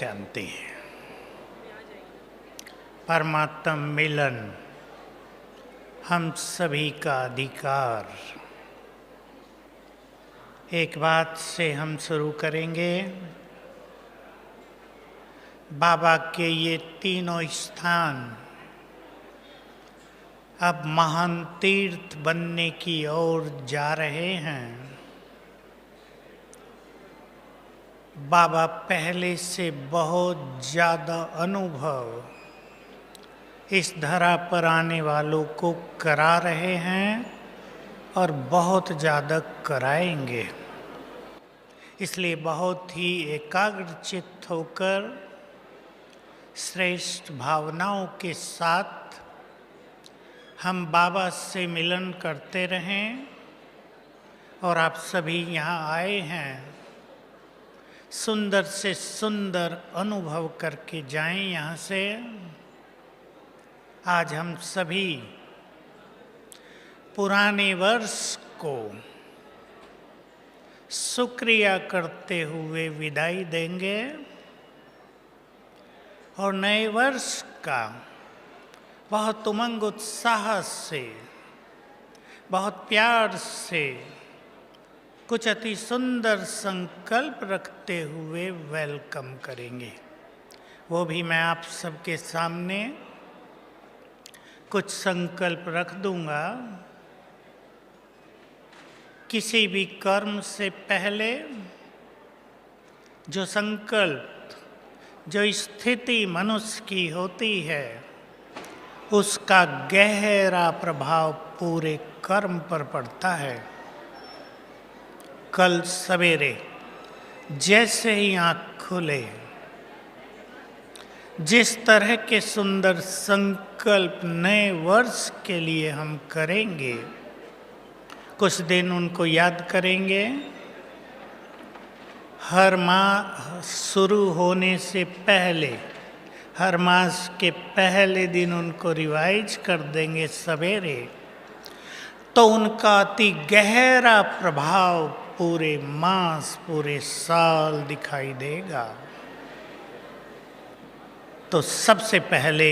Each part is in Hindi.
शांति। परमात्म मिलन हम सभी का अधिकार। एक बात से हम शुरू करेंगे। बाबा के ये तीनों स्थान अब महान तीर्थ बनने की ओर जा रहे हैं। बाबा पहले से बहुत ज़्यादा अनुभव इस धरा पर आने वालों को करा रहे हैं और बहुत ज़्यादा कराएंगे। इसलिए बहुत ही एकाग्रचित्त होकर श्रेष्ठ भावनाओं के साथ हम बाबा से मिलन करते रहें। और आप सभी यहाँ आए हैं, सुंदर से सुंदर अनुभव करके जाएं यहाँ से। आज हम सभी पुराने वर्ष को शुक्रिया करते हुए विदाई देंगे और नए वर्ष का बहुत उमंग उत्साह से, बहुत प्यार से कुछ अति सुंदर संकल्प रखते हुए वेलकम करेंगे। वो भी मैं आप सबके सामने कुछ संकल्प रख दूंगा। किसी भी कर्म से पहले जो संकल्प, जो स्थिति मनुष्य की होती है, उसका गहरा प्रभाव पूरे कर्म पर पड़ता है। कल सवेरे जैसे ही आँख खुले, जिस तरह के सुंदर संकल्प नए वर्ष के लिए हम करेंगे, कुछ दिन उनको याद करेंगे। हर माह शुरू होने से पहले, हर मास के पहले दिन उनको रिवाइज कर देंगे सवेरे, तो उनका अति गहरा प्रभाव पूरे मास, पूरे साल दिखाई देगा। तो सबसे पहले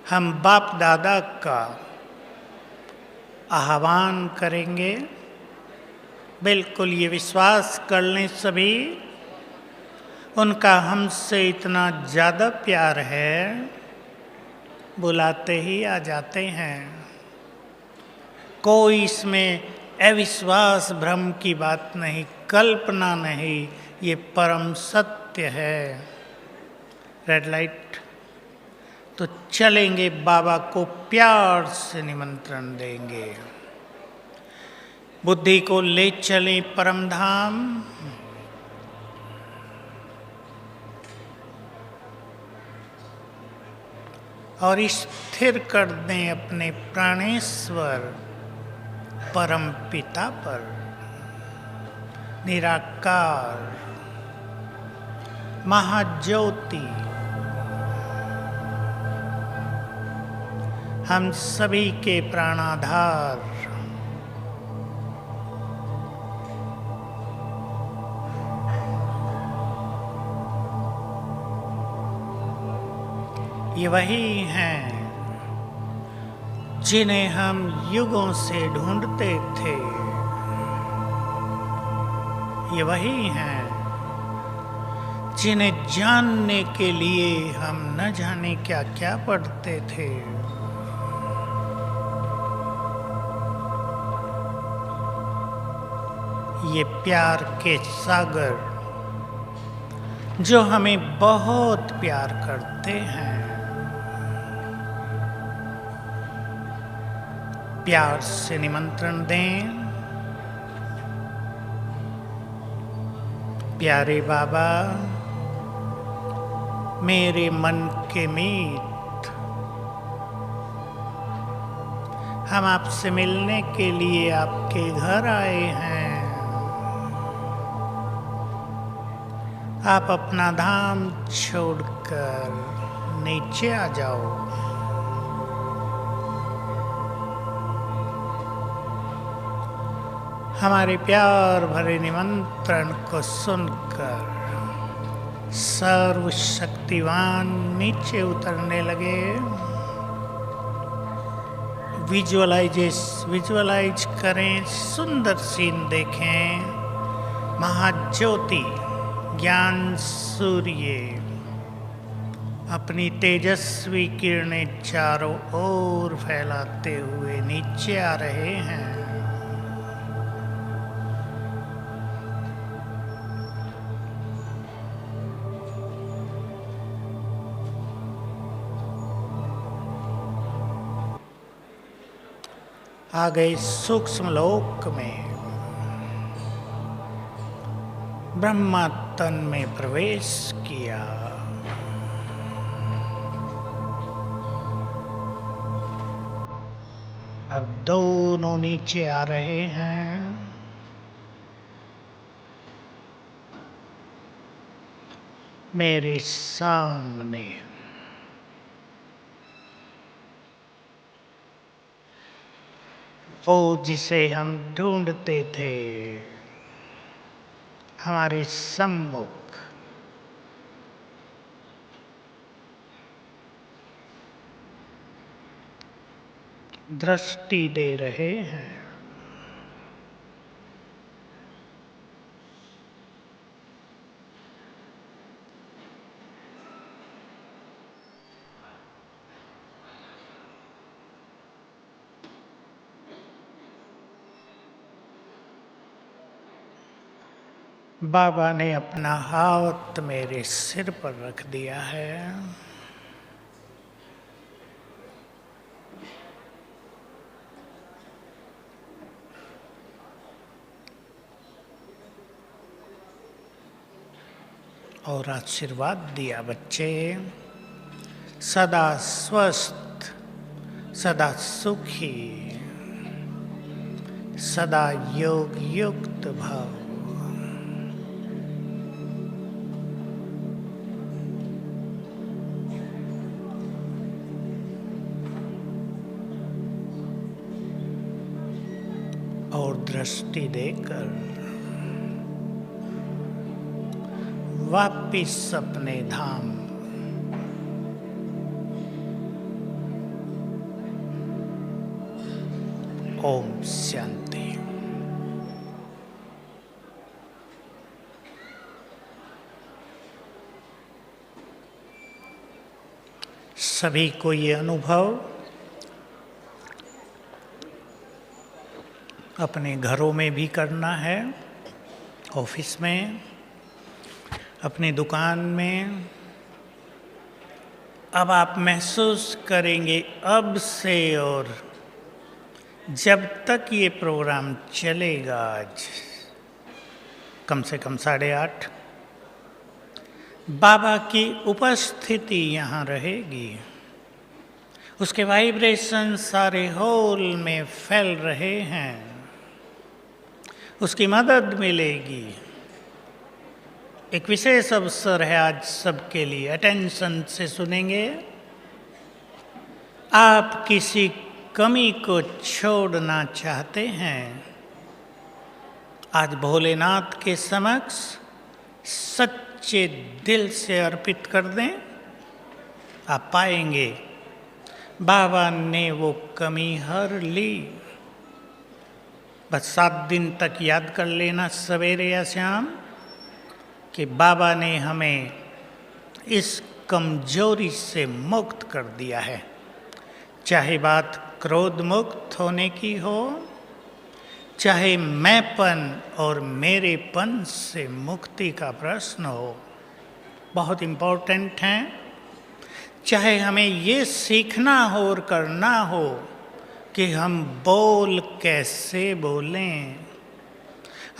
हम बाप दादा का आह्वान करेंगे। बिल्कुल ये विश्वास कर लें सभी, उनका हमसे इतना ज़्यादा प्यार है, बुलाते ही आ जाते हैं। कोई इसमें अविश्वास भ्रम की बात नहीं, कल्पना नहीं, ये परम सत्य है। Red light. तो चलेंगे, बाबा को प्यार से निमंत्रण देंगे। बुद्धि को ले चलें परम धाम। और स्थिर कर दें अपने प्राणेश्वर परम पिता पर, निराकार महाज्योति, हम सभी के प्राणाधार। ये वही हैं जिन्हें हम युगों से ढूंढते थे। ये वही हैं जिन्हें जानने के लिए हम न जाने क्या क्या पढ़ते थे। ये प्यार के सागर जो हमें बहुत प्यार करते हैं, प्यार से निमंत्रण दें। प्यारे बाबा, मेरे मन के मीत, हम आपसे मिलने के लिए आपके घर आए हैं। आप अपना धाम छोड़कर नीचे आ जाओ। हमारे प्यार भरे निमंत्रण को सुनकर सर्वशक्तिवान नीचे उतरने लगे। विजुअलाइज करें, सुंदर सीन देखें। महाज्योति ज्ञान सूर्य अपनी तेजस्वी किरणें चारों ओर फैलाते हुए नीचे आ रहे हैं। आ गए सूक्ष्म लोक में। ब्रह्मा तन में प्रवेश किया। अब दोनों नीचे आ रहे हैं। मेरे सामने वो जिसे हम ढूंढते थे, हमारे सम्मुख दृष्टि दे रहे हैं। बाबा ने अपना हाथ मेरे सिर पर रख दिया है। और आशीर्वाद दिया, बच्चे सदा स्वस्थ, सदा सुखी, सदा योग युक्त भाव। और दृष्टि देकर वापिस अपने धाम। ओम शांति। सभी को ये अनुभव अपने घरों में भी करना है, ऑफिस में, अपनी दुकान में। अब आप महसूस करेंगे अब से और जब तक ये प्रोग्राम चलेगा, आज कम से कम 8:30 बाबा की उपस्थिति यहाँ रहेगी। उसके वाइब्रेशन सारे हॉल में फैल रहे हैं। उसकी मदद मिलेगी। एक विशेष अवसर है आज सबके लिए। अटेंशन से सुनेंगे। आप किसी कमी को छोड़ना चाहते हैं, आज भोलेनाथ के समक्ष सच्चे दिल से अर्पित कर दें। आप पाएंगे बाबा ने वो कमी हर ली। बस 7 दिन तक याद कर लेना सवेरे या शाम कि बाबा ने हमें इस कमजोरी से मुक्त कर दिया है। चाहे बात क्रोध मुक्त होने की हो, चाहे मैंपन और मेरेपन से मुक्ति का प्रश्न हो, बहुत इम्पोर्टेंट है। चाहे हमें ये सीखना हो और करना हो कि हम बोल कैसे बोलें,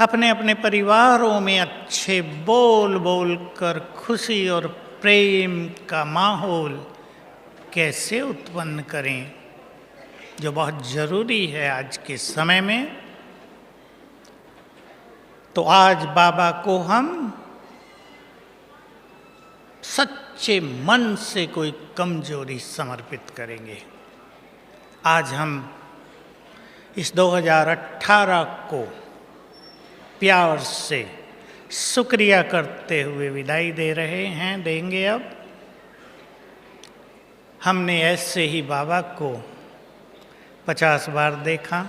अपने अपने परिवारों में अच्छे बोल बोल कर खुशी और प्रेम का माहौल कैसे उत्पन्न करें, जो बहुत ज़रूरी है आज के समय में। तो आज बाबा को हम सच्चे मन से कोई कमजोरी समर्पित करेंगे। आज हम इस 2018 को प्यार से शुक्रिया करते हुए विदाई दे रहे हैं, देंगे। अब हमने ऐसे ही बाबा को 50 बार देखा,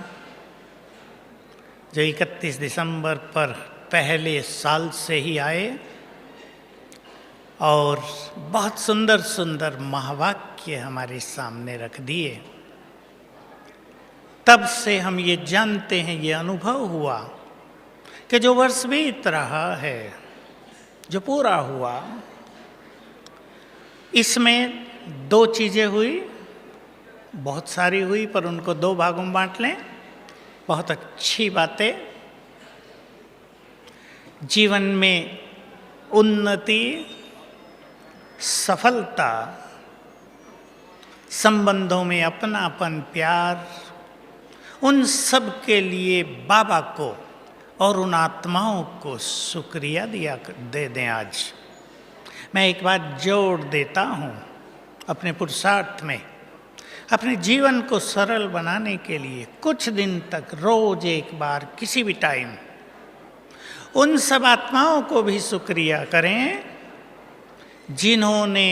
जो 31 दिसंबर पर पहले साल से ही आए और बहुत सुंदर सुंदर महावाक्य हमारे सामने रख दिए। तब से हम ये जानते हैं, ये अनुभव हुआ कि जो वर्ष बीत रहा है, जो पूरा हुआ, इसमें 2 चीज़ें हुई, बहुत सारी हुई, पर उनको 2 भागों में बांट लें। बहुत अच्छी बातें, जीवन में उन्नति, सफलता, संबंधों में अपनापन, प्यार, उन सब के लिए बाबा को और उन आत्माओं को शुक्रिया दे दें। आज मैं एक बात जोड़ देता हूँ, अपने पुरुषार्थ में, अपने जीवन को सरल बनाने के लिए कुछ दिन तक रोज एक बार किसी भी टाइम उन सब आत्माओं को भी शुक्रिया करें जिन्होंने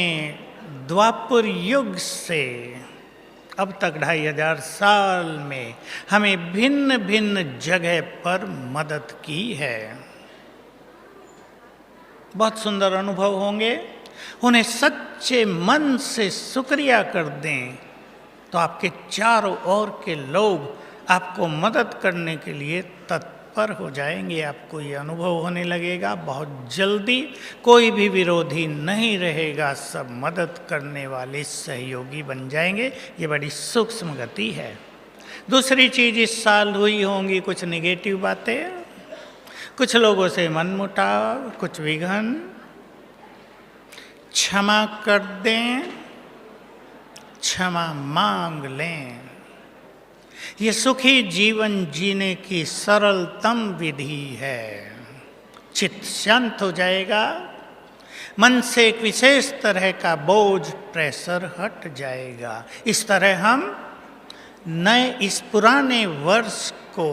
द्वापर युग से अब तक 2500 साल में हमें भिन्न भिन्न जगह पर मदद की है। बहुत सुंदर अनुभव होंगे। उन्हें सच्चे मन से शुक्रिया कर दें तो आपके चारों ओर के लोग आपको मदद करने के लिए तत्पर हो जाएंगे। आपको ये अनुभव होने लगेगा बहुत जल्दी कोई भी विरोधी नहीं रहेगा, सब मदद करने वाले सहयोगी बन जाएंगे। ये बड़ी सूक्ष्म गति है। दूसरी चीज़ इस साल हुई होंगी कुछ नेगेटिव बातें, कुछ लोगों से मनमुटाव, कुछ विघन। क्षमा कर दें, क्षमा मांग लें। ये सुखी जीवन जीने की सरलतम विधि है। चित्त शांत हो जाएगा, मन से एक विशेष तरह का बोझ, प्रेशर हट जाएगा। इस तरह हम नए इस पुराने वर्ष को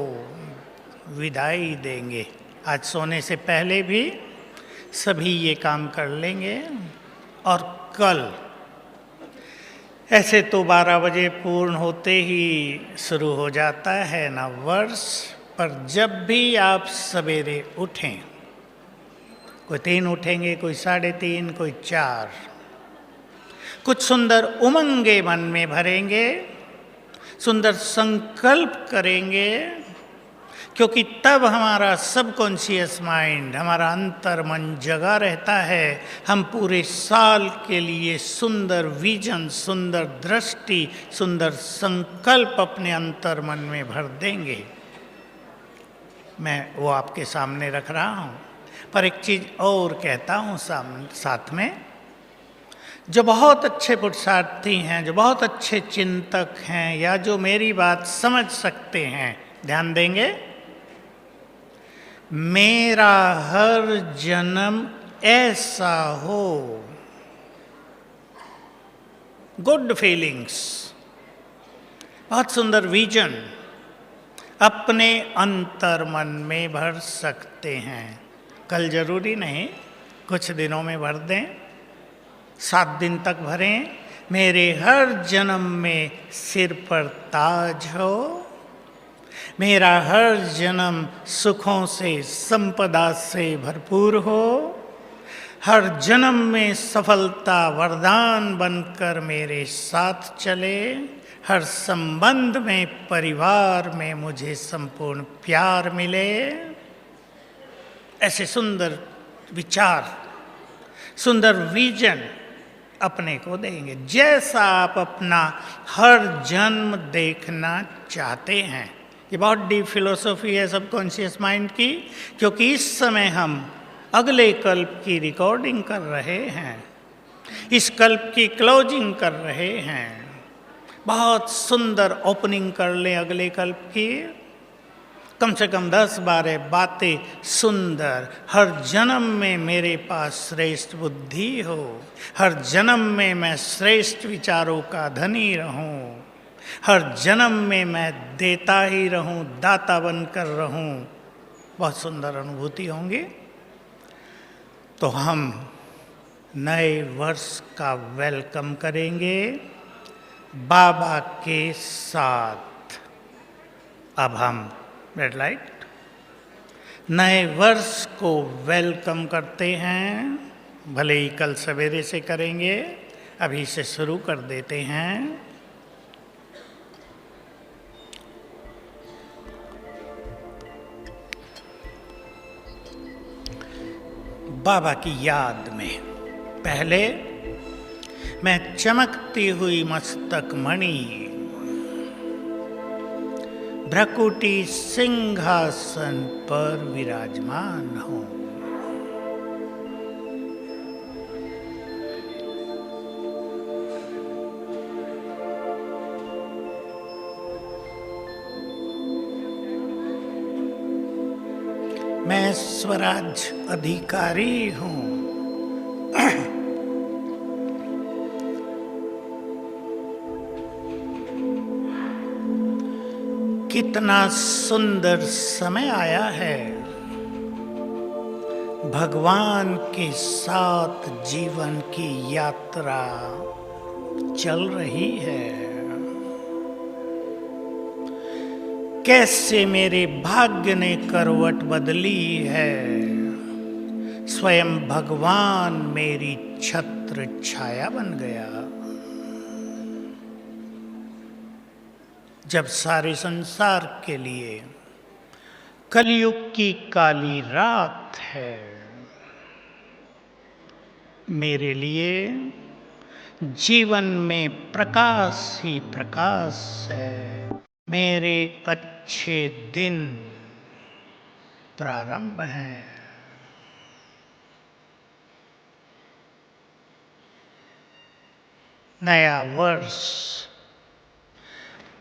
विदाई देंगे। आज सोने से पहले भी सभी ये काम कर लेंगे और कल ऐसे तो 12 बजे पूर्ण होते ही शुरू हो जाता है नव वर्ष, पर जब भी आप सवेरे उठें, कोई 3 उठेंगे, कोई 3:30, कोई 4, कुछ सुंदर उमंगे मन में भरेंगे, सुंदर संकल्प करेंगे, क्योंकि तब हमारा सबकॉन्शियस माइंड, हमारा अंतर मन जगा रहता है। हम पूरे साल के लिए सुंदर विजन, सुंदर दृष्टि, सुंदर संकल्प अपने अंतर मन में भर देंगे। मैं वो आपके सामने रख रहा हूँ। पर एक चीज़ और कहता हूँ साथ में, जो बहुत अच्छे पुरुषार्थी हैं, जो बहुत अच्छे चिंतक हैं, या जो मेरी बात समझ सकते हैं, ध्यान देंगे। मेरा हर जन्म ऐसा हो, गुड फीलिंग्स, बहुत सुंदर विजन अपने अंतर मन में भर सकते हैं। कल जरूरी नहीं, कुछ दिनों में भर दें, 7 दिन तक भरें। मेरे हर जन्म में सिर पर ताज हो, मेरा हर जन्म सुखों से, संपदा से भरपूर हो, हर जन्म में सफलता वरदान बनकर मेरे साथ चले, हर संबंध में, परिवार में मुझे संपूर्ण प्यार मिले। ऐसे सुंदर विचार, सुंदर विजन अपने को देंगे, जैसा आप अपना हर जन्म देखना चाहते हैं। ये बहुत डीप फिलोसॉफी है सबकॉन्शियस माइंड की, क्योंकि इस समय हम अगले कल्प की रिकॉर्डिंग कर रहे हैं, इस कल्प की क्लोजिंग कर रहे हैं। बहुत सुंदर ओपनिंग कर लें अगले कल्प की, कम से कम 10-12 बातें सुंदर। हर जन्म में मेरे पास श्रेष्ठ बुद्धि हो, हर जन्म में मैं श्रेष्ठ विचारों का धनी रहूं, हर जन्म में मैं देता ही रहूं, दाता बनकर रहूं। बहुत सुंदर अनुभूति होंगी। तो हम नए वर्ष का वेलकम करेंगे बाबा के साथ। अब हम रेड लाइट नए वर्ष को वेलकम करते हैं, भले ही कल सवेरे से करेंगे, अभी से शुरू कर देते हैं। बाबा की याद में पहले मैं चमकती हुई मस्तक मणि भ्रकुटी सिंहासन पर विराजमान हूं। मैं स्वराज अधिकारी हूं। कितना सुंदर समय आया है, भगवान के साथ जीवन की यात्रा चल रही है। कैसे मेरे भाग्य ने करवट बदली है, स्वयं भगवान मेरी छत्र छाया बन गया। जब सारे संसार के लिए कलयुग की काली रात है, मेरे लिए जीवन में प्रकाश ही प्रकाश है। मेरे अच्छे दिन प्रारंभ हैं। नया वर्ष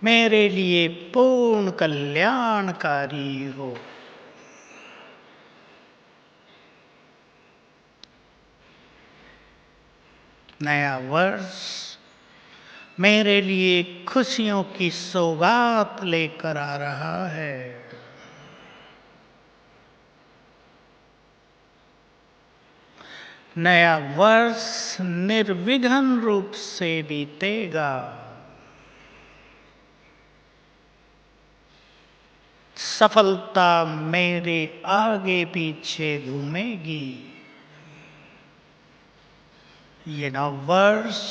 मेरे लिए पूर्ण कल्याणकारी हो। नया वर्ष मेरे लिए खुशियों की सौगात लेकर आ रहा है। नया वर्ष निर्विघ्न रूप से बीतेगा। सफलता मेरे आगे पीछे घूमेगी। ये नव वर्ष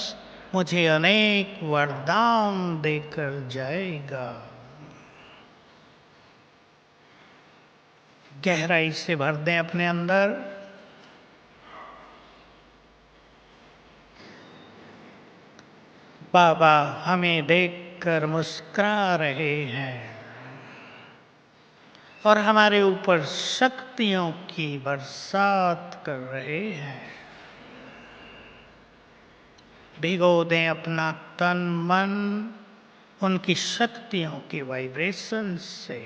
मुझे अनेक वरदान देकर जाएगा। गहराई से भर दें अपने अंदर। बाबा हमें देखकर मुस्कुरा रहे हैं और हमारे ऊपर शक्तियों की बरसात कर रहे हैं। भिगो दें अपना तन मन उनकी शक्तियों की वाइब्रेशन से।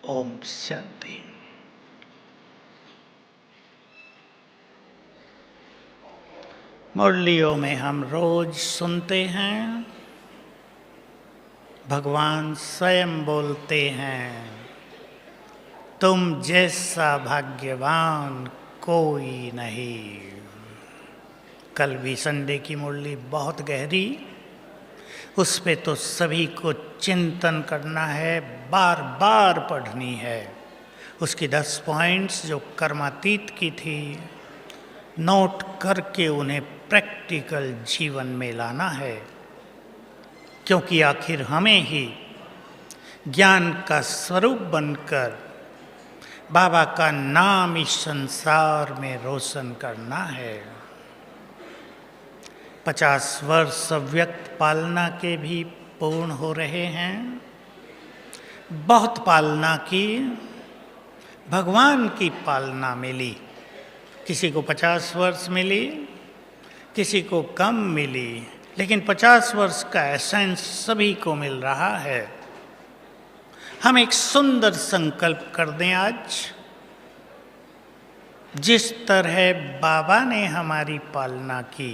ओम शांति। मुरलियों में हम रोज सुनते हैं, भगवान स्वयं बोलते हैं, तुम जैसा भाग्यवान कोई नहीं। कल भी संडे की मुरली बहुत गहरी, उस पे तो सभी को चिंतन करना है, बार बार पढ़नी है। उसकी 10 पॉइंट्स जो कर्मातीत की थी, नोट करके उन्हें प्रैक्टिकल जीवन में लाना है, क्योंकि आखिर हमें ही ज्ञान का स्वरूप बनकर बाबा का नाम इस संसार में रोशन करना है। 50 वर्ष अव्यक्त पालना के भी पूर्ण हो रहे हैं। बहुत पालना की, भगवान की पालना मिली। किसी को 50 वर्ष मिली, किसी को कम मिली, लेकिन 50 वर्ष का एसेंस सभी को मिल रहा है। हम एक सुंदर संकल्प कर दें आज, जिस तरह बाबा ने हमारी पालना की,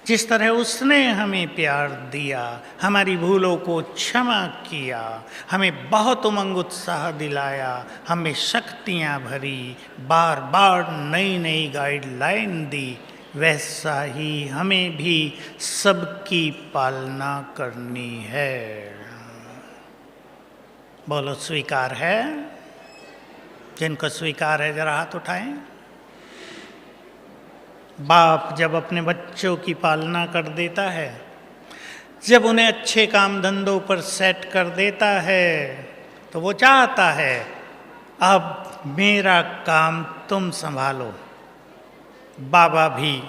जिस तरह उसने हमें प्यार दिया, हमारी भूलों को क्षमा किया, हमें बहुत उमंग उत्साह दिलाया, हमें शक्तियाँ भरी, बार बार नई नई गाइडलाइन दी, वैसा ही हमें भी सबकी पालना करनी है। बोलो स्वीकार है? जिनको स्वीकार है जरा हाथ उठाएं। बाप जब अपने बच्चों की पालना कर देता है, जब उन्हें अच्छे काम धंधों पर सेट कर देता है, तो वो चाहता है अब मेरा काम तुम संभालो। बाबा भी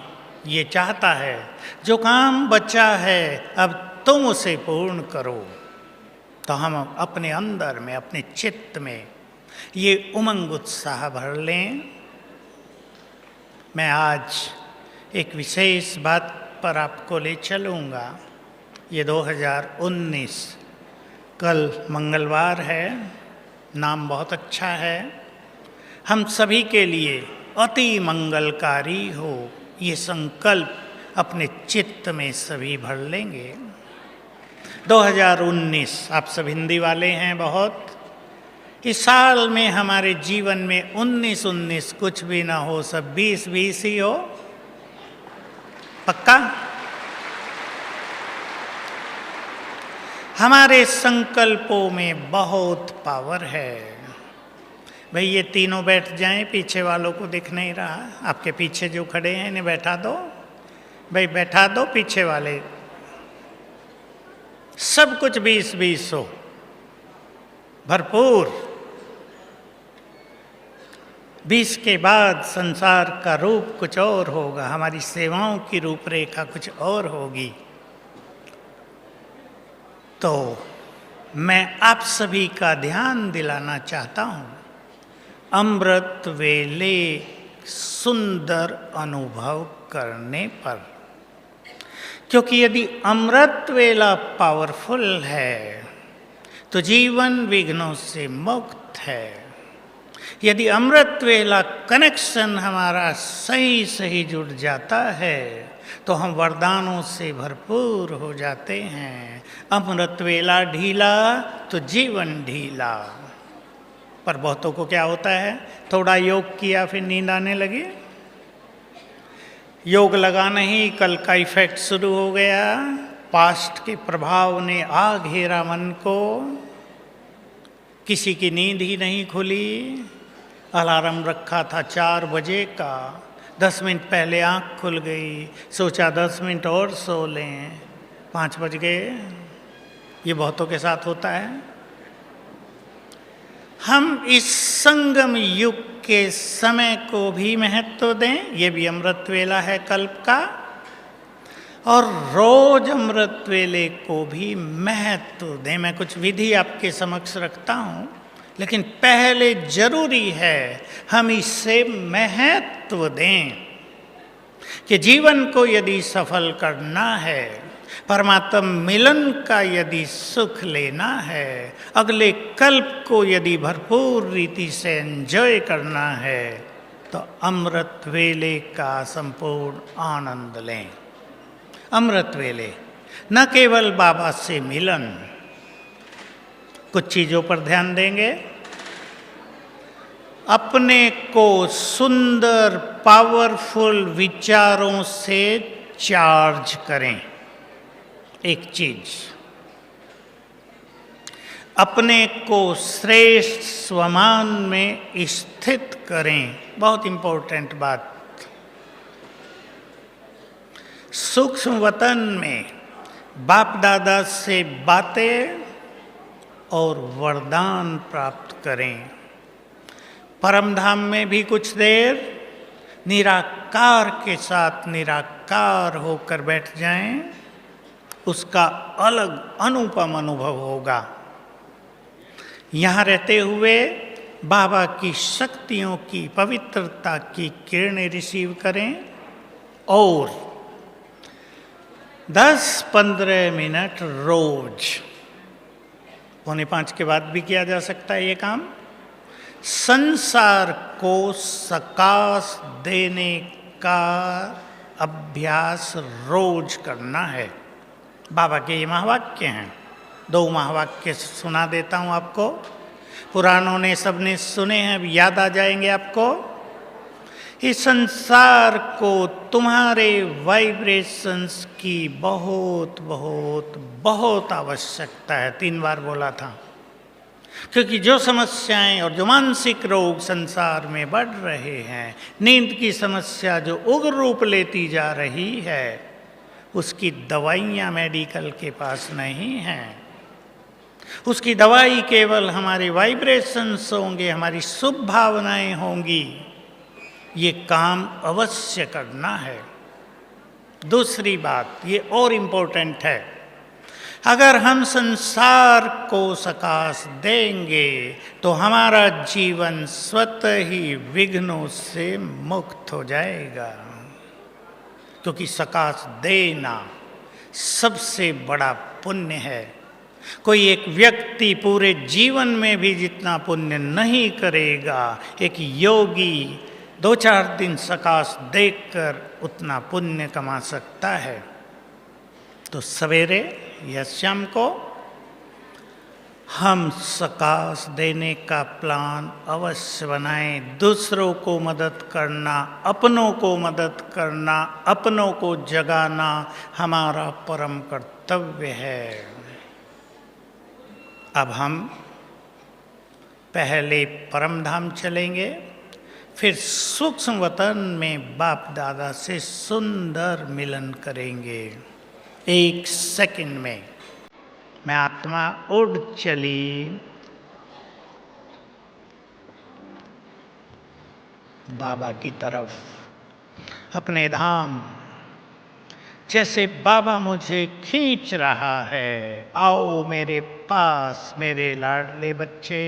ये चाहता है, जो काम बचा है अब तुम उसे पूर्ण करो। तो हम अपने अंदर में, अपने चित्त में ये उमंग उत्साह भर लें। मैं आज एक विशेष बात पर आपको ले चलूँगा। ये 2019 कल मंगलवार है, नाम बहुत अच्छा है। हम सभी के लिए अति मंगलकारी हो, ये संकल्प अपने चित्त में सभी भर लेंगे। 2019, आप सब हिंदी वाले हैं बहुत। इस साल में हमारे जीवन में 19-19 कुछ भी ना हो, सब 20-20 ही हो। पक्का? हमारे संकल्पों में बहुत पावर है। भाई ये तीनों बैठ जाएं, पीछे वालों को दिख नहीं रहा। आपके पीछे जो खड़े हैं इन्हें बैठा दो। भाई बैठा दो पीछे वाले। सब कुछ 20-20 हो, भरपूर। 20 के बाद संसार का रूप कुछ और होगा, हमारी सेवाओं की रूपरेखा कुछ और होगी। तो मैं आप सभी का ध्यान दिलाना चाहता हूँ अमृत वेले सुंदर अनुभव करने पर, क्योंकि यदि अमृत वेला पावरफुल है तो जीवन विघ्नों से मुक्त है। यदि अमृत वेला कनेक्शन हमारा सही सही जुड़ जाता है तो हम वरदानों से भरपूर हो जाते हैं। अमृत वेला ढीला तो जीवन ढीला। पर बहुतों को क्या होता है, थोड़ा योग किया फिर नींद आने लगी। योग लगा नहीं, कल का इफेक्ट शुरू हो गया। पास्ट के प्रभाव ने आ घेरा मन को, किसी की नींद ही नहीं खुली। अलार्म रखा था 4 बजे का, 10 मिनट पहले आँख खुल गई, सोचा 10 मिनट और सो लें, 5 बज गए। ये बहुतों के साथ होता है। हम इस संगम युग के समय को भी महत्व दें, ये भी अमृत वेला है कल्प का, और रोज अमृत वेले को भी महत्व दें। मैं कुछ विधि आपके समक्ष रखता हूँ, लेकिन पहले जरूरी है हम इसे महत्व दें कि जीवन को यदि सफल करना है, परमात्मा मिलन का यदि सुख लेना है, अगले कल्प को यदि भरपूर रीति से एंजॉय करना है, तो अमृत वेले का संपूर्ण आनंद लें। अमृत वेले न केवल बाबा से मिलन, कुछ चीज़ों पर ध्यान देंगे। अपने को सुंदर पावरफुल विचारों से चार्ज करें। एक चीज, अपने को श्रेष्ठ स्वमान में स्थित करें। बहुत इंपॉर्टेंट बात। सूक्ष्म वतन में बाप दादा से बातें और वरदान प्राप्त करें। परम धाम में भी कुछ देर निराकार के साथ निराकार होकर बैठ जाएं, उसका अलग अनुपम अनुभव होगा। यहाँ रहते हुए बाबा की शक्तियों की, पवित्रता की किरणें रिसीव करें और 10-15 मिनट रोज, 4:45 के बाद भी किया जा सकता है ये काम। संसार को सकाश देने का अभ्यास रोज करना है। बाबा के ये महावाक्य हैं। 2 महावाक्य सुना देता हूँ आपको। पुराणों ने सबने सुने हैं, अब याद आ जाएंगे आपको। इस संसार को तुम्हारे वाइब्रेशंस की बहुत बहुत बहुत आवश्यकता है। 3 बार बोला था, क्योंकि जो समस्याएं और जो मानसिक रोग संसार में बढ़ रहे हैं, नींद की समस्या जो उग्र रूप लेती जा रही है, उसकी दवाइयाँ मेडिकल के पास नहीं हैं। उसकी दवाई केवल हमारे वाइब्रेशंस होंगे, हमारी शुभ भावनाएं होंगी। ये काम अवश्य करना है। दूसरी बात ये और इम्पोर्टेंट है, अगर हम संसार को सकाश देंगे तो हमारा जीवन स्वतः ही विघ्नों से मुक्त हो जाएगा। क्योंकि सकाश देना सबसे बड़ा पुण्य है। कोई एक व्यक्ति पूरे जीवन में भी जितना पुण्य नहीं करेगा, एक योगी 2-4 दिन सकाश देखकर उतना पुण्य कमा सकता है। तो सवेरे या शाम को हम सकाश देने का प्लान अवश्य बनाएं। दूसरों को मदद करना, अपनों को मदद करना, अपनों को जगाना हमारा परम कर्तव्य है। अब हम पहले परम धाम चलेंगे, फिर सूक्ष्म वतन में बाप दादा से सुंदर मिलन करेंगे। 1 सेकंड में मैं आत्मा उड़ चली बाबा की तरफ, अपने धाम। जैसे बाबा मुझे खींच रहा है, आओ मेरे पास मेरे लाडले बच्चे।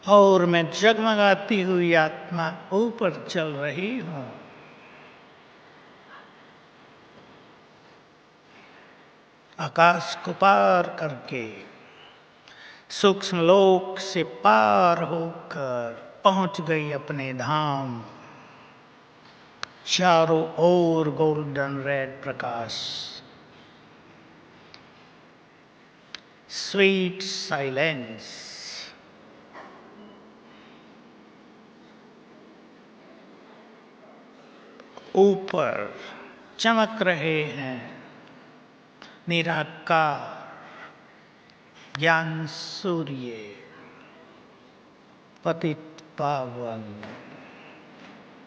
और मैं जगमगाती हुई आत्मा ऊपर चल रही हूँ। आकाश को पार करके, सूक्ष्म लोक से पार होकर पहुंच गई अपने धाम। चारों ओर गोल्डन रेड प्रकाश, स्वीट साइलेंस। ऊपर चमक रहे हैं निराकार ज्ञान सूर्य, पतित पावन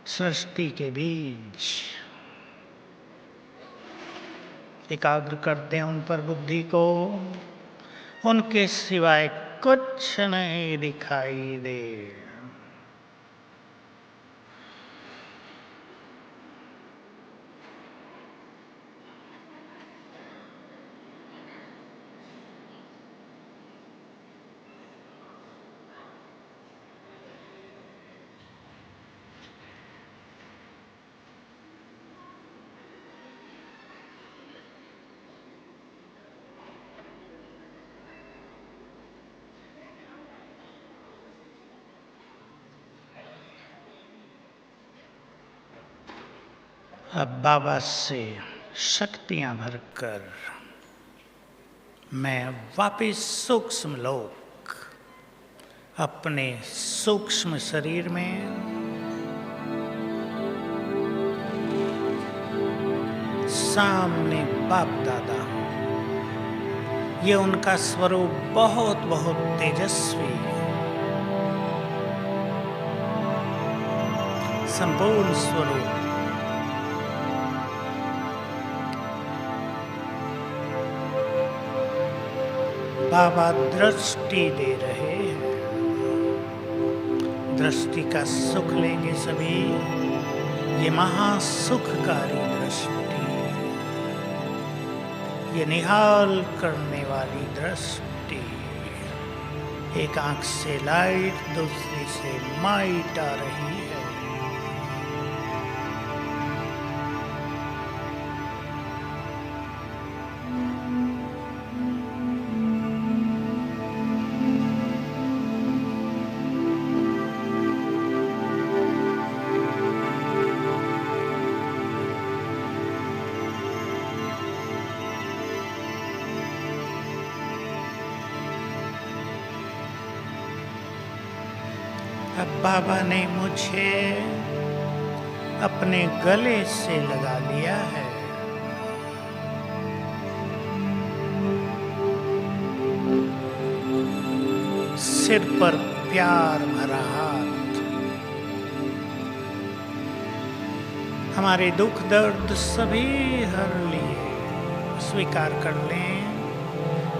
सृष्टि के बीच। एकाग्र करते हैं उन पर बुद्धि को, उनके सिवाय कुछ नहीं दिखाई दे। अब बाबा से शक्तियां भरकर मैं वापिस सूक्ष्म लोक, अपने सूक्ष्म शरीर में सामने बाप दादा। ये उनका स्वरूप बहुत बहुत तेजस्वी, संपूर्ण स्वरूप। बाबा दृष्टि दे रहे हैं, दृष्टि का सुख लेंगे सभी। ये महासुखकारी दृष्टि, ये निहाल करने वाली दृष्टि। एक आंख से लाइट, दूसरी से माइट आ रही है। अब बाबा ने मुझे अपने गले से लगा लिया है। सिर पर प्यार भरा हाथ, हमारे दुख दर्द सभी हर लिए। स्वीकार कर लें,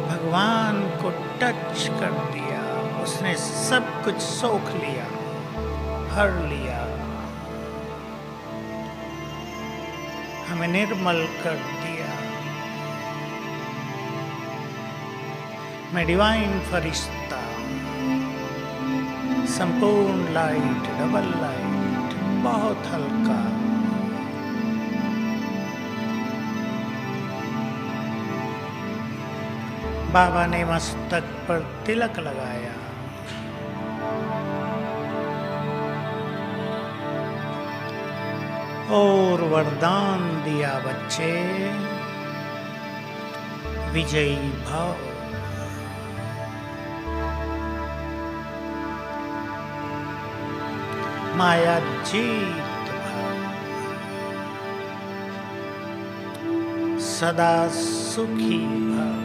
भगवान को टच कर दिया, उसने सब कुछ सोख लिया, हर लिया, हमें निर्मल कर दिया। मैं डिवाइन फरिश्ता, संपूर्ण लाइट, डबल लाइट, बहुत हल्का। बाबा ने मस्तक पर तिलक लगाया। और वरदान दिया, बच्चे विजयी भव। माया जीत भव, सदा सुखी भव।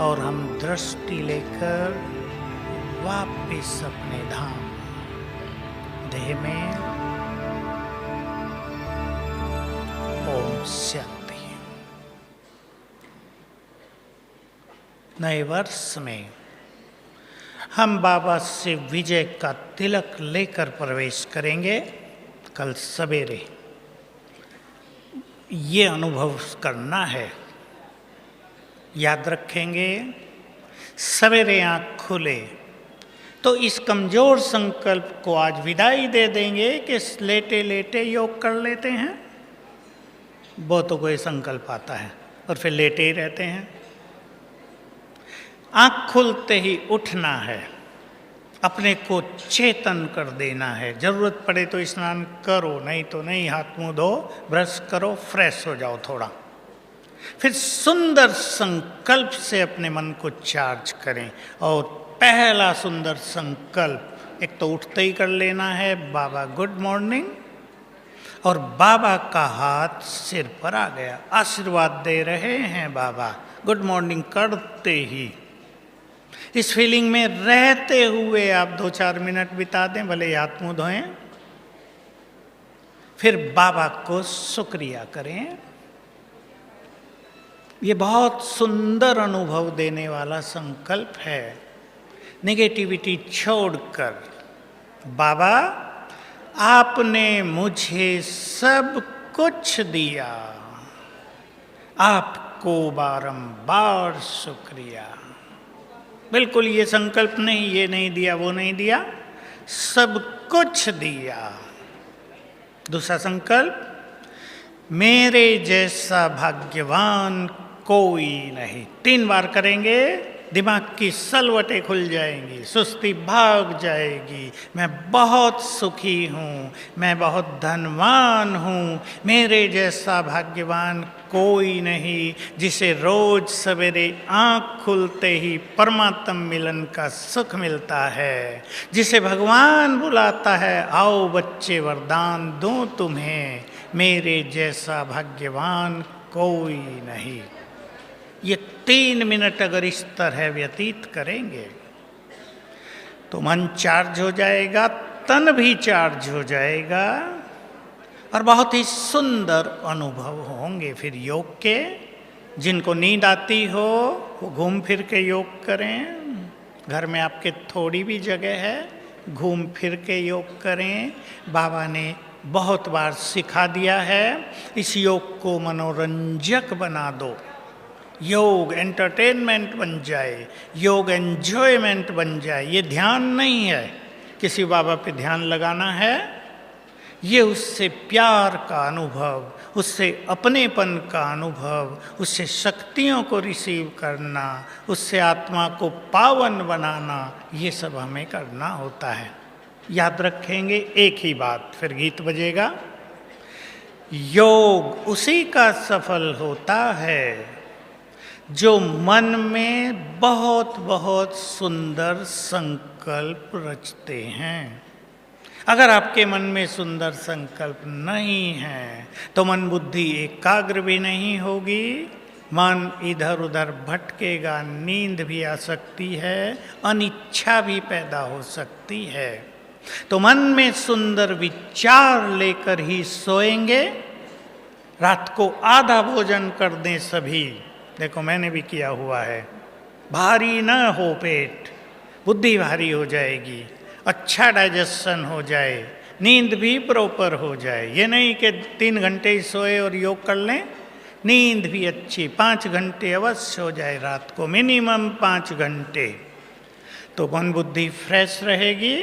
और हम दृष्टि लेकर वापिस अपने धाम देह में। ओम शांति। नए वर्ष में हम बाबा से विजय का तिलक लेकर प्रवेश करेंगे। कल सवेरे ये अनुभव करना है, याद रखेंगे। सवेरे आँख खुले तो इस कमजोर संकल्प को आज विदाई दे देंगे कि लेटे लेटे योग कर लेते हैं। बहुतों को ये संकल्प आता है और फिर लेटे ही रहते हैं। आँख खुलते ही उठना है, अपने को चेतन कर देना है। जरूरत पड़े तो स्नान करो, नहीं तो नहीं। हाथ मुंह धो, ब्रश करो, फ्रेश हो जाओ थोड़ा। फिर सुंदर संकल्प से अपने मन को चार्ज करें। और पहला सुंदर संकल्प, एक तो उठते ही कर लेना है, बाबा गुड मॉर्निंग। और बाबा का हाथ सिर पर आ गया, आशीर्वाद दे रहे हैं बाबा। गुड मॉर्निंग करते ही इस फीलिंग में रहते हुए आप 2-4 मिनट बिता दें, भले हाथ मुंह धोएं। फिर बाबा को शुक्रिया करें। ये बहुत सुंदर अनुभव देने वाला संकल्प है। नेगेटिविटी छोड़कर, बाबा आपने मुझे सब कुछ दिया, आपको बारंबार शुक्रिया। बिल्कुल ये संकल्प नहीं, ये नहीं दिया, वो नहीं दिया, सब कुछ दिया। दूसरा संकल्प, मेरे जैसा भाग्यवान कोई नहीं। 3 बार करेंगे, दिमाग की सलवटें खुल जाएंगी, सुस्ती भाग जाएगी। मैं बहुत सुखी हूँ, मैं बहुत धनवान हूँ। मेरे जैसा भाग्यवान कोई नहीं, जिसे रोज सवेरे आँख खुलते ही परमात्म मिलन का सुख मिलता है, जिसे भगवान बुलाता है, आओ बच्चे वरदान दूं तुम्हें। मेरे जैसा भाग्यवान कोई नहीं। ये 3 मिनट अगर इस तरह व्यतीत करेंगे तो मन चार्ज हो जाएगा, तन भी चार्ज हो जाएगा और बहुत ही सुंदर अनुभव होंगे। फिर योग के, जिनको नींद आती हो वो घूम फिर के योग करें। घर में आपके थोड़ी भी जगह है, घूम फिर के योग करें। बाबा ने बहुत बार सिखा दिया है, इस योग को मनोरंजक बना दो। योग एंटरटेनमेंट बन जाए, योग एंजॉयमेंट बन जाए। ये ध्यान नहीं है किसी बाबा पे ध्यान लगाना है, ये उससे प्यार का अनुभव, उससे अपनेपन का अनुभव, उससे शक्तियों को रिसीव करना, उससे आत्मा को पावन बनाना, ये सब हमें करना होता है। याद रखेंगे एक ही बात, फिर गीत बजेगा। योग उसी का सफल होता है जो मन में बहुत बहुत सुंदर संकल्प रचते हैं। अगर आपके मन में सुंदर संकल्प नहीं है तो मन बुद्धि एकाग्र भी नहीं होगी, मन इधर उधर भटकेगा, नींद भी आ सकती है, अनिच्छा भी पैदा हो सकती है। तो मन में सुंदर विचार लेकर ही सोएंगे। रात को आधा भोजन कर दें सभी, देखो मैंने भी किया हुआ है। भारी न हो पेट, बुद्धि भारी हो जाएगी, अच्छा डाइजेशन हो जाए, नींद भी प्रॉपर हो जाए। ये नहीं कि 3 घंटे ही सोए और योग कर लें, नींद भी अच्छी 5 घंटे अवश्य हो जाए, रात को मिनिमम 5 घंटे, तो मन बुद्धि फ्रेश रहेगी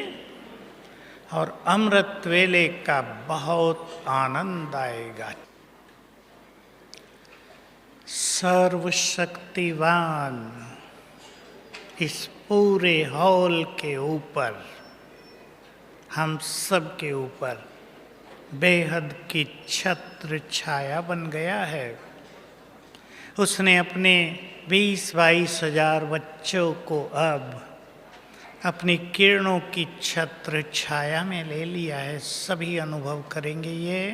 और अमृत वेले का बहुत आनंद आएगा। सर्वशक्तिवान इस पूरे हॉल के ऊपर, हम सब के ऊपर बेहद की छत्र छाया बन गया है। उसने अपने 20-22 हजार बच्चों को अब अपनी किरणों की छत्र छाया में ले लिया है। सभी अनुभव करेंगे ये।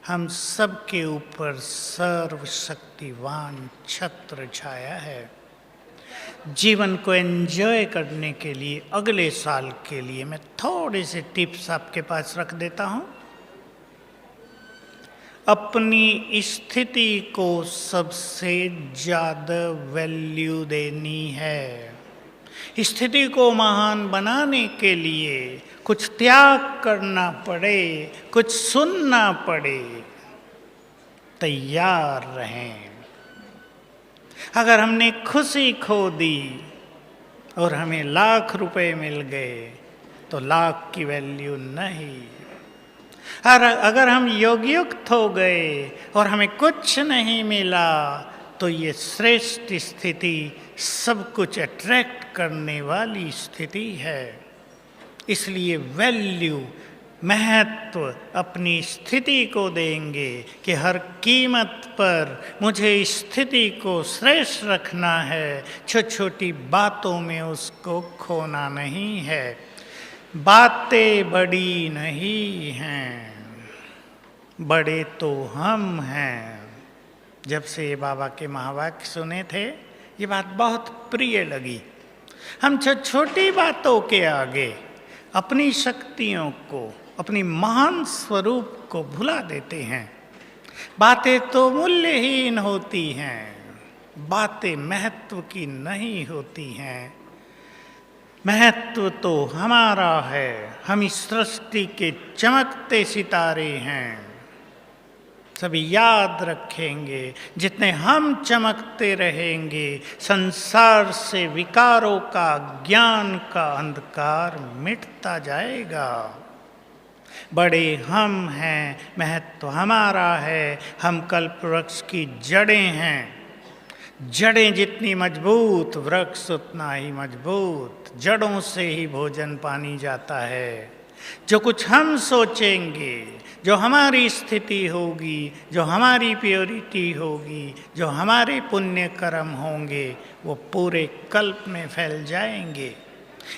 हम सब के ऊपर सर्वशक्तिवान छत्र छाया है। जीवन को एंजॉय करने के लिए अगले साल के लिए मैं थोड़े से टिप्स आपके पास रख देता हूं। अपनी स्थिति को सबसे ज़्यादा वैल्यू देनी है। स्थिति को महान बनाने के लिए कुछ त्याग करना पड़े, कुछ सुनना पड़े, तैयार रहें। अगर हमने खुशी खो दी और हमें लाख रुपए मिल गए तो लाख की वैल्यू नहीं। और अगर हम योगयुक्त हो गए और हमें कुछ नहीं मिला तो ये श्रेष्ठ स्थिति, सब कुछ अट्रैक्ट करने वाली स्थिति है। इसलिए वैल्यू, महत्व अपनी स्थिति को देंगे कि हर कीमत पर मुझे स्थिति को श्रेष्ठ रखना है। छोटी छोटी बातों में उसको खोना नहीं है। बातें बड़ी नहीं हैं, बड़े तो हम हैं। जब से ये बाबा के महावाक्य सुने थे, ये बात बहुत प्रिय लगी। हम छोटी बातों के आगे अपनी शक्तियों को, अपनी महान स्वरूप को भुला देते हैं। बातें तो मूल्यहीन होती हैं, बातें महत्व की नहीं होती हैं। महत्व तो हमारा है। हम इस सृष्टि के चमकते सितारे हैं। सभी याद रखेंगे, जितने हम चमकते रहेंगे, संसार से विकारों का, ज्ञान का अंधकार मिटता जाएगा। बड़े हम हैं, महत्व हमारा है। हम कल्प वृक्ष की जड़ें हैं। जड़ें जितनी मजबूत, वृक्ष उतना ही मजबूत। जड़ों से ही भोजन पानी जाता है। जो कुछ हम सोचेंगे, जो हमारी स्थिति होगी, जो हमारी प्योरिटी होगी, जो हमारे पुण्य कर्म होंगे, वो पूरे कल्प में फैल जाएंगे।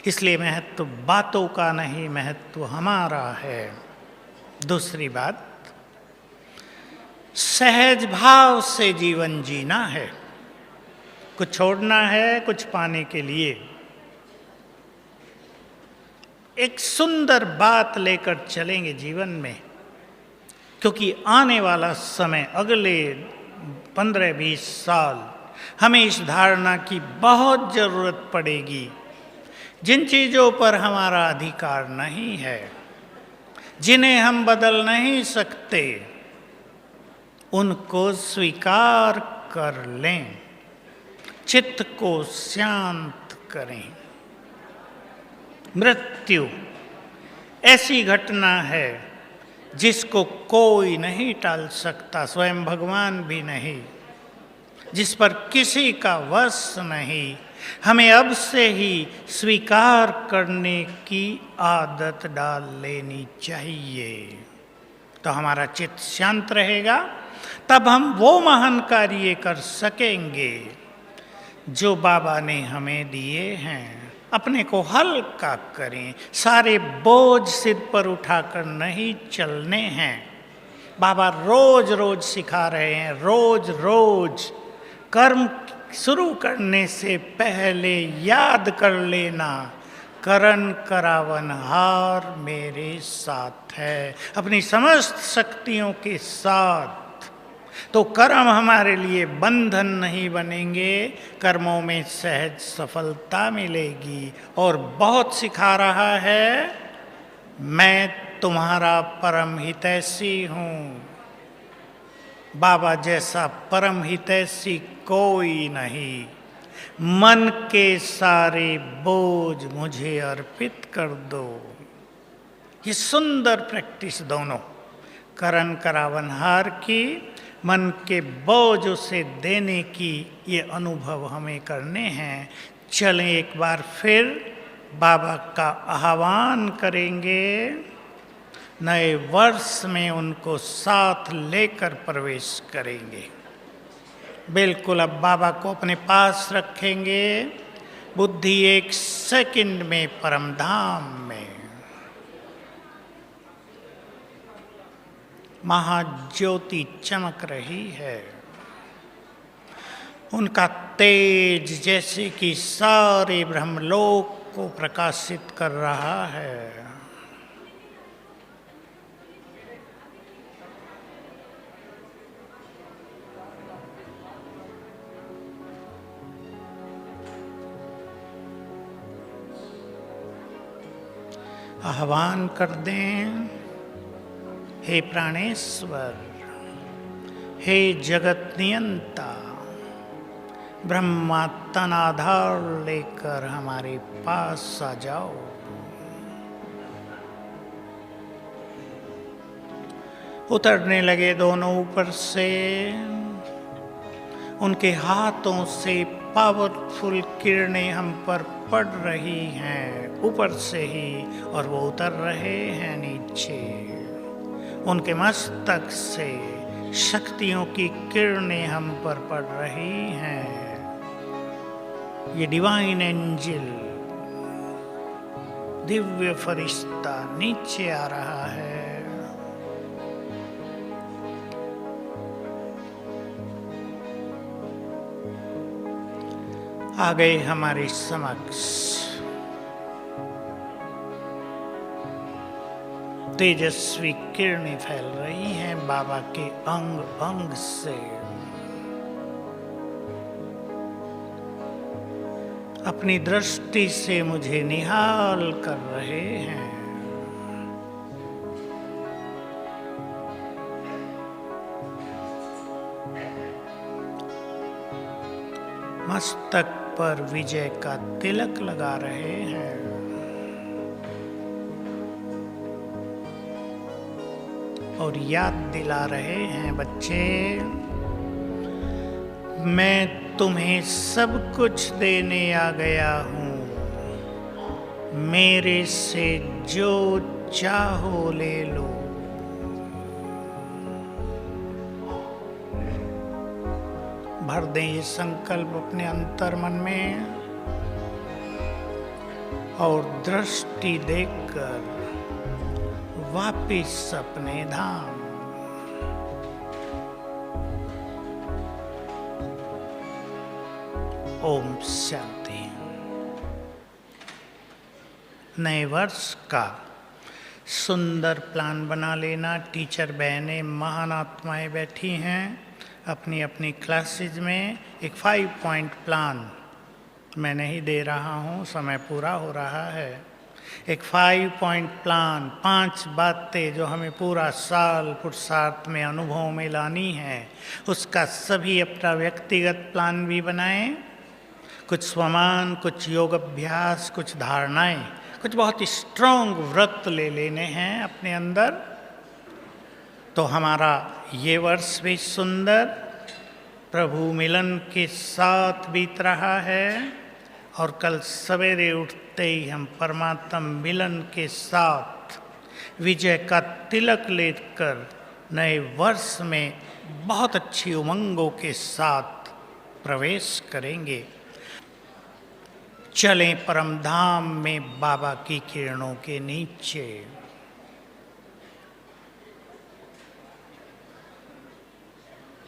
इसलिए महत्व बातों का नहीं, महत्व हमारा है। दूसरी बात, सहज भाव से जीवन जीना है। कुछ छोड़ना है, कुछ पाने के लिए। एक सुंदर बात लेकर चलेंगे जीवन में, क्योंकि आने वाला समय, अगले 15-20 साल हमें इस धारणा की बहुत ज़रूरत पड़ेगी। जिन चीज़ों पर हमारा अधिकार नहीं है, जिन्हें हम बदल नहीं सकते, उनको स्वीकार कर लें, चित्त को शांत करें। मृत्यु ऐसी घटना है जिसको कोई नहीं टाल सकता, स्वयं भगवान भी नहीं, जिस पर किसी का वश नहीं। हमें अब से ही स्वीकार करने की आदत डाल लेनी चाहिए, तो हमारा चित्त शांत रहेगा तब हम वो महान कार्य कर सकेंगे जो बाबा ने हमें दिए हैं। अपने को हल्का करें, सारे बोझ सिर पर उठाकर नहीं चलने हैं। बाबा रोज रोज सिखा रहे हैं, रोज रोज कर्म शुरू करने से पहले याद कर लेना, करन करावन हार मेरे साथ है, अपनी समस्त शक्तियों के साथ। तो कर्म हमारे लिए बंधन नहीं बनेंगे, कर्मों में सहज सफलता मिलेगी। और बहुत सिखा रहा है, मैं तुम्हारा परम हितैषी हूँ। बाबा जैसा परम हितैषी कोई नहीं। मन के सारे बोझ मुझे अर्पित कर दो। ये सुंदर प्रैक्टिस दोनों, करन करावन हार की, मन के बोझ उसे देने की, ये अनुभव हमें करने हैं। चलें एक बार फिर बाबा का आह्वान करेंगे। नए वर्ष में उनको साथ लेकर प्रवेश करेंगे। बिल्कुल अब बाबा को अपने पास रखेंगे। बुद्धि एक सेकंड में परमधाम में। महाज्योति चमक रही है, उनका तेज जैसे कि सारे ब्रह्मलोक को प्रकाशित कर रहा है। आह्वान कर दें, हे प्राणेश्वर, हे जगत नियंता, ब्रह्मा तन आधार लेकर हमारे पास आ जाओ। उतरने लगे दोनों ऊपर से। उनके हाथों से पावरफुल किरणें हम पर पड़ रही हैं ऊपर से ही, और वो उतर रहे हैं नीचे। उनके मस्तक से शक्तियों की किरणें हम पर पड़ रही हैं। ये डिवाइन एंजल, दिव्य फरिश्ता नीचे आ रहा है। आ गए हमारे समक्ष। तेजस्वी किरणें फैल रही हैं बाबा के अंग अंग से। अपनी दृष्टि से मुझे निहाल कर रहे हैं। मस्तक पर विजय का तिलक लगा रहे हैं। और याद दिला रहे हैं, बच्चे, मैं तुम्हें सब कुछ देने आ गया हूँ। मेरे से जो चाहो ले लो। भर दें ये संकल्प अपने अंतर मन में और दृष्टि देखकर वापिस अपने धाम। ओम शांति। नए वर्ष का सुंदर प्लान बना लेना। टीचर बहनें महान आत्माएं बैठी हैं अपनी अपनी क्लासेज में। एक 5 पॉइंट प्लान मैं नहीं दे रहा हूँ, समय पूरा हो रहा है। एक 5 पॉइंट प्लान, 5 बातें जो हमें पूरा साल पुरुषार्थ में अनुभव में लानी है, उसका सभी अपना व्यक्तिगत प्लान भी बनाएं। कुछ स्वमान, कुछ योग अभ्यास, कुछ धारणाएं, कुछ बहुत स्ट्रॉन्ग व्रत ले लेने हैं अपने अंदर। तो हमारा ये वर्ष भी सुंदर प्रभु मिलन के साथ बीत रहा है। और कल सवेरे उठते ही हम परमात्मा मिलन के साथ विजय का तिलक लेकर नए वर्ष में बहुत अच्छी उमंगों के साथ प्रवेश करेंगे। चलें परम धाम में बाबा की किरणों के नीचे।